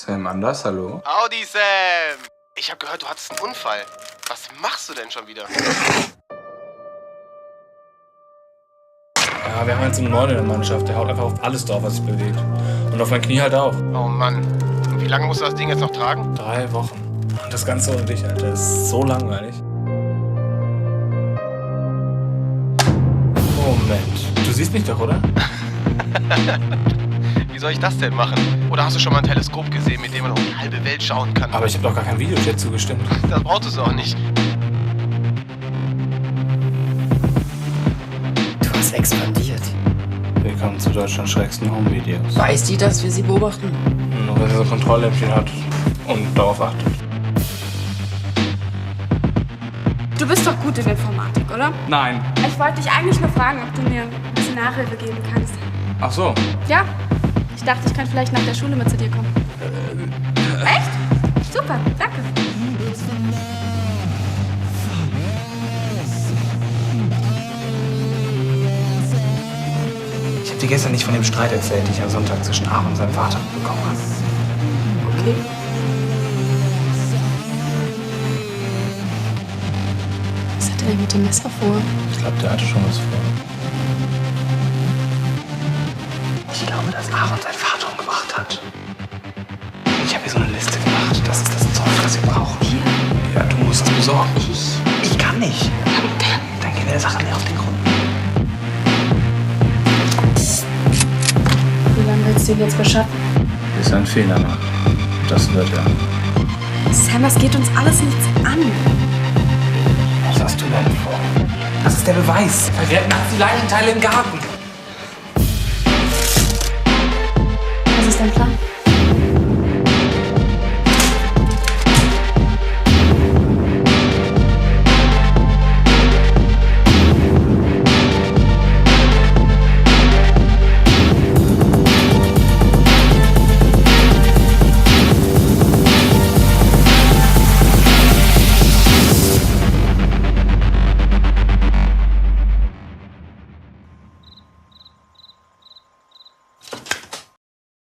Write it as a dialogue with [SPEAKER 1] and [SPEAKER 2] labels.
[SPEAKER 1] Sam Anders, hallo?
[SPEAKER 2] Howdy, Sam! Ich habe gehört, du hattest einen Unfall. Was machst du denn schon wieder?
[SPEAKER 3] Ja, wir haben jetzt so einen Neuen in der Mannschaft. Der haut einfach auf alles drauf, was sich bewegt. Und auf mein Knie halt auch.
[SPEAKER 2] Oh Mann. Und wie lange musst du das Ding jetzt noch tragen?
[SPEAKER 3] 3 Wochen. Und das Ganze ohne dich, Alter. Das ist so langweilig. Moment. Du siehst mich doch, oder?
[SPEAKER 2] Wie soll ich das denn machen? Oder hast du schon mal ein Teleskop gesehen, mit dem man um die halbe Welt schauen kann?
[SPEAKER 3] Aber ich habe doch gar kein Videochat zugestimmt.
[SPEAKER 2] Das brauchst du auch nicht.
[SPEAKER 4] Du hast expandiert.
[SPEAKER 1] Willkommen zu Deutschlands schrägsten Home-Videos.
[SPEAKER 4] Weiß die, dass wir sie beobachten?
[SPEAKER 3] Nur weil sie so ein Kontrolllämpchen hat und darauf achtet.
[SPEAKER 5] Du bist doch gut in Informatik, oder?
[SPEAKER 3] Nein.
[SPEAKER 5] Ich wollte dich eigentlich nur fragen, ob du mir ein bisschen Nachhilfe geben kannst.
[SPEAKER 3] Ach so.
[SPEAKER 5] Ja? Ich dachte, ich könnte vielleicht nach der Schule mit zu dir kommen. Echt? Super, danke.
[SPEAKER 1] Ich habe dir gestern nicht von dem Streit erzählt, den ich am Sonntag zwischen Aaron und seinem Vater bekommen habe.
[SPEAKER 5] Okay. Was hat er denn mit dem Messer vor?
[SPEAKER 3] Ich glaube, der hatte schon was vor.
[SPEAKER 1] Ich glaube, dass Aaron seinen Vater umgebracht hat. Ich habe hier so eine Liste gemacht. Das ist das Zeug, was wir brauchen. Hier? Ja, du musst das besorgen. Ich kann nicht. Dann gehen wir der Sache mehr auf den Grund.
[SPEAKER 5] Wie lange willst du ihn jetzt beschatten?
[SPEAKER 1] Bis er einen Fehler macht. Das wird er.
[SPEAKER 5] Sam, das geht uns alles nichts an.
[SPEAKER 1] Was hast du denn vor? Das ist der Beweis.
[SPEAKER 3] Vergräbt nachts die Leichenteile im Garten.
[SPEAKER 5] Was ist dein Plan?